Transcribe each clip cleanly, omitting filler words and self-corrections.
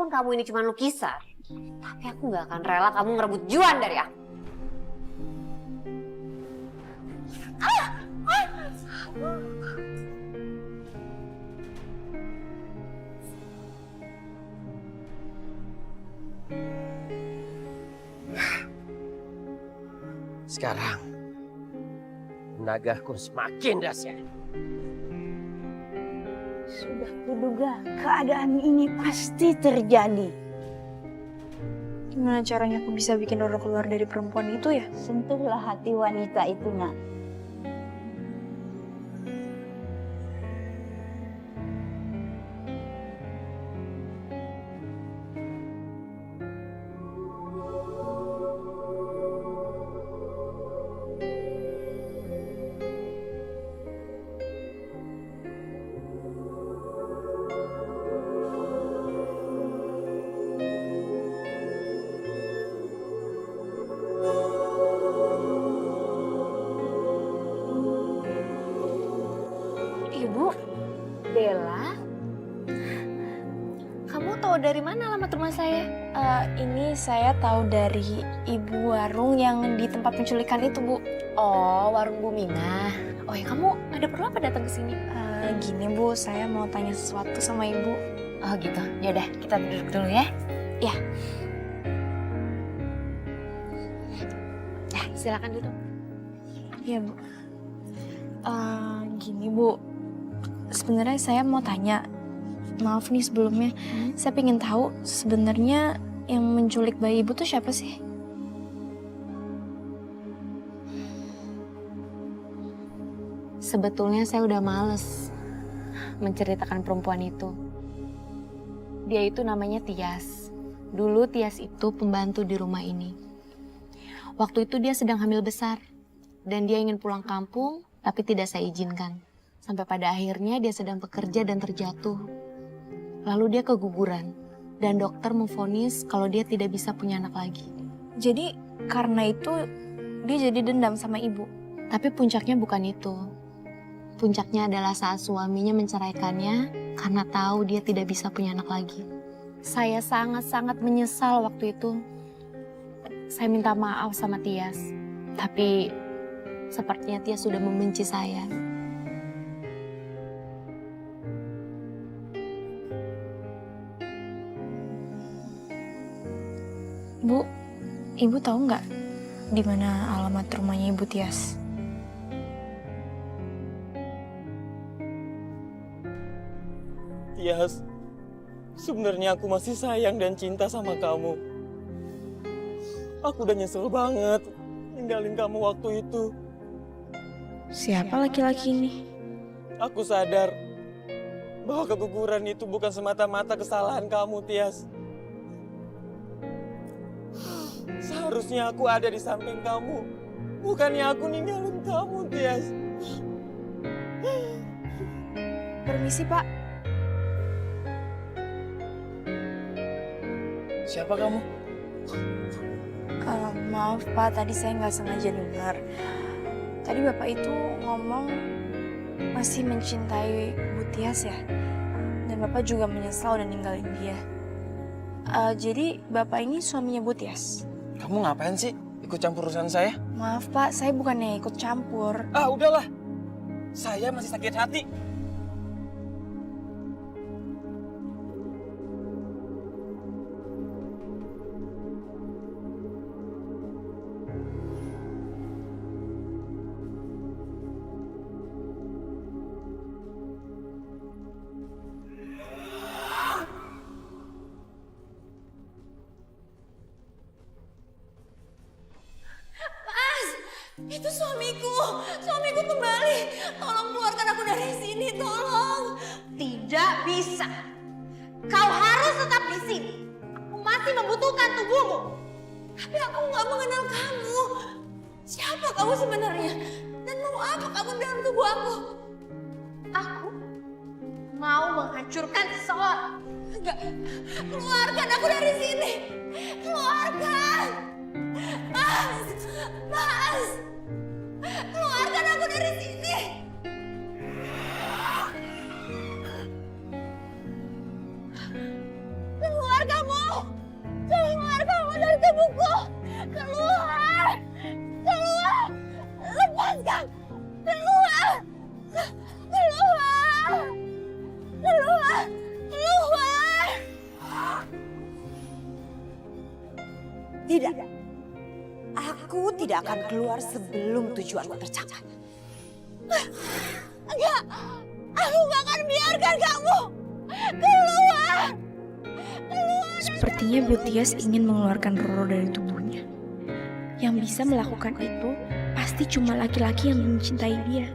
walaupun kamu ini cuma lukisan, tapi aku gak akan rela kamu ngerebut Juan dari aku. Sekarang, tenagaku semakin dahsyat. Sudah kuduga keadaan ini pasti terjadi. Gimana caranya aku bisa bikin Roro keluar dari perempuan itu ya? Sentuhlah hati wanita itu, nak. Ibu, Bella, kamu tahu dari mana alamat rumah saya? Ini saya tahu dari ibu warung yang di tempat penculikan itu, Bu. Oh, warung Bu Mina. Oh ya, kamu ada perlu apa datang ke sini? Gini, Bu, saya mau tanya sesuatu sama ibu. Oh gitu, yaudah kita duduk dulu ya. Ya. Nah, silakan duduk. Iya, Bu. Gini, Bu. Sebenarnya saya mau tanya. Maaf nih sebelumnya. Saya pengen tahu sebenarnya yang menculik bayi ibu tuh siapa sih? Sebetulnya saya udah males menceritakan perempuan itu. Dia itu namanya Tias. Dulu Tias itu pembantu di rumah ini. Waktu itu dia sedang hamil besar. Dan dia ingin pulang kampung, tapi tidak saya izinkan. Sampai pada akhirnya dia sedang bekerja dan terjatuh. Lalu dia keguguran. Dan dokter memvonis kalau dia tidak bisa punya anak lagi. Jadi karena itu dia jadi dendam sama ibu. Tapi puncaknya bukan itu. Puncaknya adalah saat suaminya menceraikannya karena tahu dia tidak bisa punya anak lagi. Saya sangat-sangat menyesal waktu itu. Saya minta maaf sama Tias. Tapi sepertinya Tias sudah membenci saya. Bu, ibu tahu nggak di mana alamat rumahnya Ibu Tias? Tias, sebenarnya aku masih sayang dan cinta sama kamu. Aku udah nyesel banget ninggalin kamu waktu itu. Siapa laki-laki ini? Aku sadar bahwa keguguran itu bukan semata-mata kesalahan kamu, Tias. Seharusnya aku ada di samping kamu, bukannya aku ninggalin kamu, Tias. Permisi, Pak. Siapa kamu? Maaf, Pak. Tadi saya nggak sengaja dengar. Tadi Bapak itu ngomong masih mencintai Bu Tias ya? Dan Bapak juga menyesal udah ninggalin dia. Jadi Bapak ini suaminya Bu Tias? Kamu ngapain sih ikut campur urusan saya? Maaf, Pak. Saya bukannya ikut campur. Ah, udahlah. Saya masih sakit hati. Itu suamiku kembali. Tolong keluarkan aku dari sini, tolong. Tidak bisa. Kau harus tetap di sini. Aku masih membutuhkan tubuhmu. Tapi aku nggak mengenal kamu. Siapa kamu sebenarnya? Dan mau apa kamu dalam tubuh aku? Aku mau menghancurkan seseorang. Enggak, keluarkan aku dari sini. Keluarkan. Mas. Keluarkan aku dari sini. Keluar kamu Keluar! Keluar! Lepaskan! Keluar! Keluar! Keluar! Keluar! Tidak. Aku tidak akan keluar sebelum tujuanku tercapai. Enggak! Aku gak akan biarkan kamu! Keluar! Sepertinya Bu Tias ingin mengeluarkan Roro dari tubuhnya. Yang bisa melakukan itu pasti cuma laki-laki yang mencintai dia.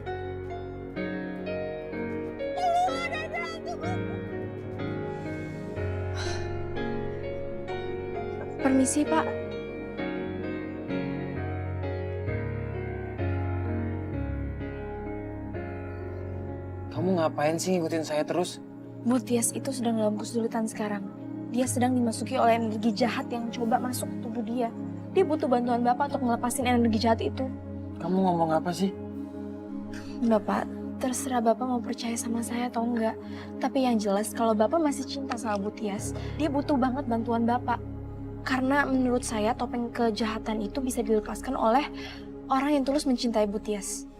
Permisi, Pak. Kamu ngapain sih ngikutin saya terus? Bu Tias itu sedang dalam kesulitan sekarang. Dia sedang dimasuki oleh energi jahat yang coba masuk ke tubuh dia. Dia butuh bantuan Bapak untuk ngelepasin energi jahat itu. Kamu ngomong apa sih? Bapak, terserah Bapak mau percaya sama saya atau enggak. Tapi yang jelas kalau Bapak masih cinta sama Bu Tias, dia butuh banget bantuan Bapak. Karena menurut saya topeng kejahatan itu bisa dilepaskan oleh orang yang tulus mencintai Bu Tias.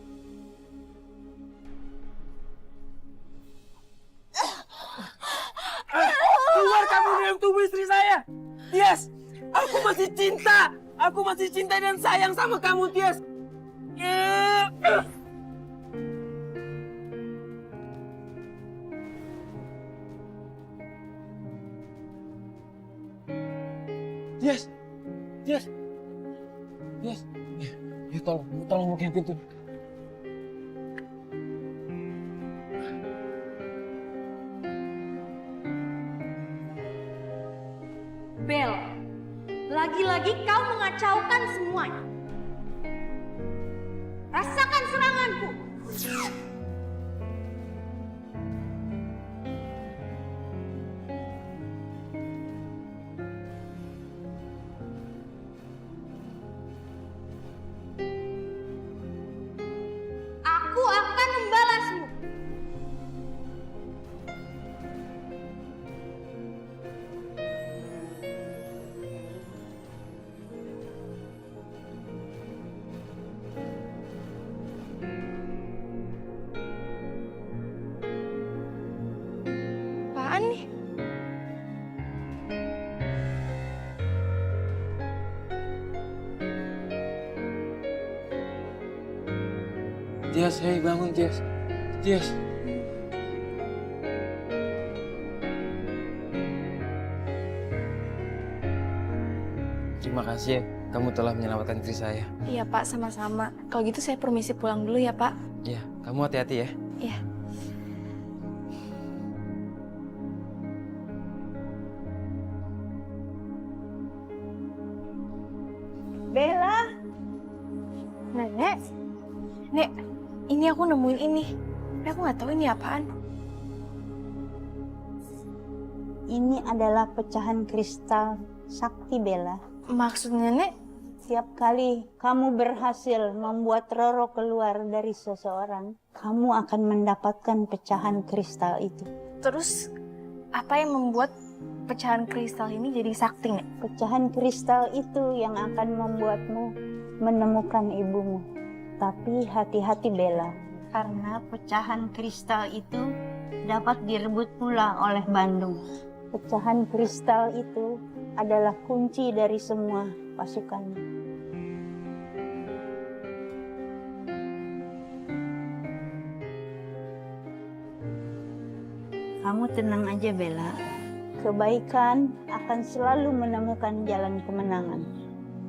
Keluar kamu dari tubuh istri saya! Tias! Aku masih cinta! Aku masih cinta dan sayang sama kamu, Tias! Tias! Tias! Tias! Ya, tolong bukain pintu. Bel, lagi-lagi kau mengacaukan semuanya. Rasakan seranganku. Aku akan membalasmu. Apaan nih? Tias, hei bangun Tias. Tias. Terima kasih ya, kamu telah menyelamatkan istri saya. Iya Pak, sama-sama. Kalau gitu saya permisi pulang dulu ya Pak. Ya, kamu hati-hati ya. Iya. Bella, Nenek, Nek, ini aku nemuin ini. Tapi aku nggak tahu ini apaan. ini adalah pecahan kristal sakti Bella. Maksudnya Nek, Setiap kali kamu berhasil membuat Roro keluar dari seseorang, kamu akan mendapatkan pecahan kristal itu. terus apa yang membuat pecahan kristal ini jadi sakti, Nek? Pecahan kristal itu yang akan membuatmu menemukan ibumu. Tapi hati-hati Bella, karena pecahan kristal itu dapat direbut pula oleh Bandung. Pecahan kristal itu adalah kunci dari semua pasukannya. Kamu tenang aja Bella. Kebaikan akan selalu menemukan jalan kemenangan.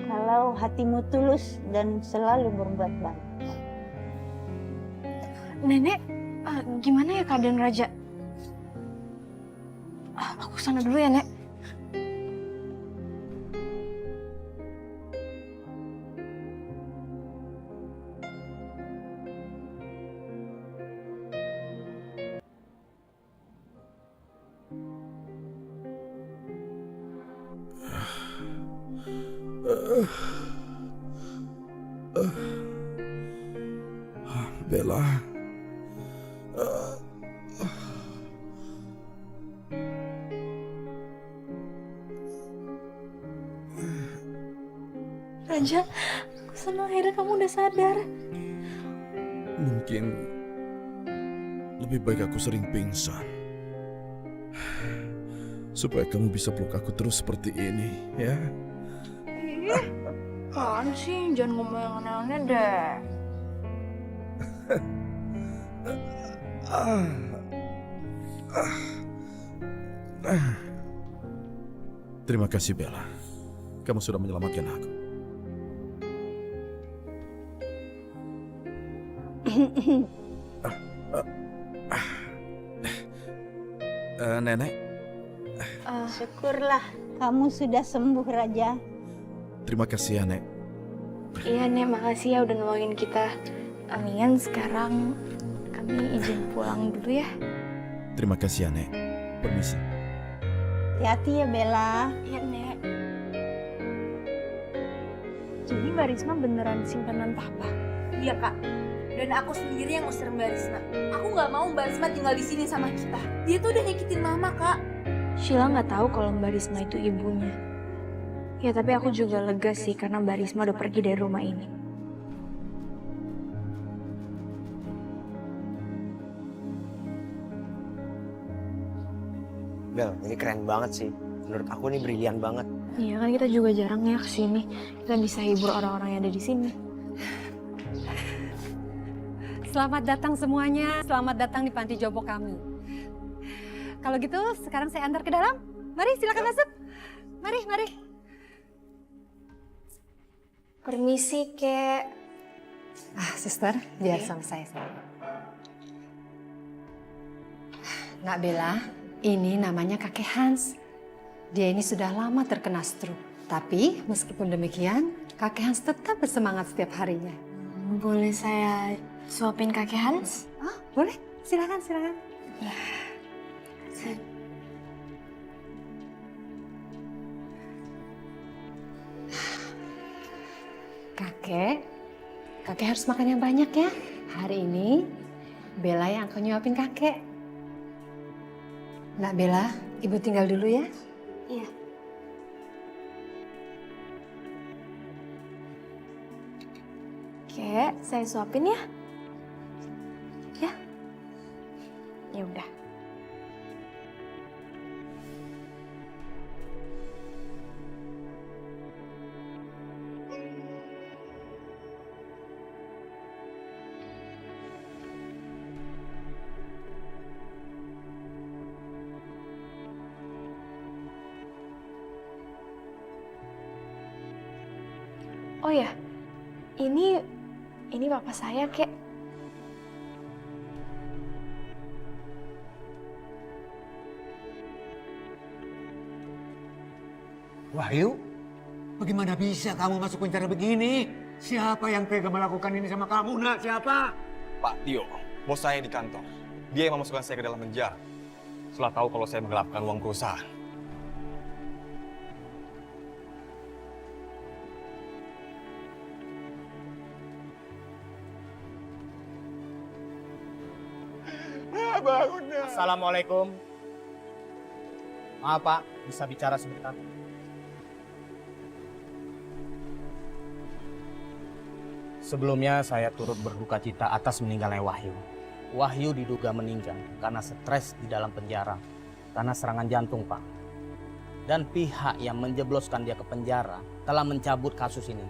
Kalau hatimu tulus dan selalu berbuat baik. Nenek, gimana ya keadaan Raja? Aku sana dulu ya, Nek. Bella. Raja, aku senang akhirnya kamu udah sadar. Mungkin lebih baik aku sering pingsan. Supaya kamu bisa peluk aku terus seperti ini, ya. Apaan sih? Jangan ngomong yang aneh-aneh deh. Terima kasih Bella. Kamu sudah menyelamatkan aku. Nenek, Syukurlah kamu sudah sembuh, Raja. terima kasih ya, Nek. Iya, Nek, makasih ya udah nolongin kita. Amingan sekarang kami izin pulang dulu ya. Terima kasih ya, Nek. Permisi. Hati-hati ya, Bella. Iya, Nek. Jadi Mbak Risma beneran simpanan papa? Iya kak. Dan aku sendiri yang ngusir Mbak Risma. Aku nggak mau Mbak Risma tinggal di sini sama kita. Dia tuh udah nyakitin mama kak. Sheila nggak tahu kalau Mbak Risma itu ibunya. Ya tapi aku juga lega sih karena Mbak Risma udah pergi dari rumah ini. Bel, ini keren banget sih. Menurut aku ini brilian banget. Iya kan kita juga jarang ya kesini. Kita bisa hibur orang-orang yang ada di sini. Selamat datang semuanya, selamat datang di panti jompo kami. Kalau gitu sekarang saya antar ke dalam. Mari silakan masuk. Mari, mari. Permisi, Kek. Suster, biar sama saya. Nak Bella, ini namanya kakek Hans. Dia ini sudah lama terkena stroke. Tapi meskipun demikian, kakek Hans tetap bersemangat setiap harinya. Boleh saya suapin kakek Hans? Boleh, silakan, silakan. Kakek harus makan yang banyak ya. Hari ini Bella yang akan nyuapin kakek. Nak Bella, ibu tinggal dulu ya. Iya. Kek, saya suapin ya. Ya. Ya udah. Oh ya, ini papa saya, Kek. Wahyu, bagaimana bisa kamu masuk penjara begini? Siapa yang tega melakukan ini sama kamu, nak? Siapa? Pak Tio, bos saya di kantor. Dia yang memasukkan saya ke dalam penjara. Setelah tahu kalau saya menggelapkan uang perusahaan. Assalamualaikum. Maaf Pak, bisa bicara sebentar? Sebelumnya saya turut berduka cita atas meninggalnya Wahyu. Wahyu diduga meninggal karena stres di dalam penjara, karena serangan jantung Pak. Dan pihak yang menjebloskan dia ke penjara telah mencabut kasus ini.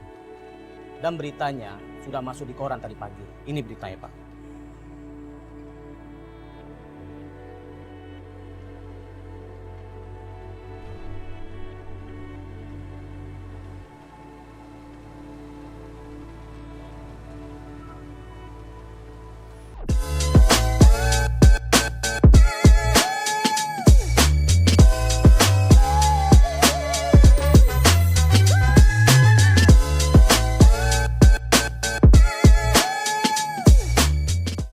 Dan beritanya sudah masuk di koran tadi pagi. Ini beritanya Pak.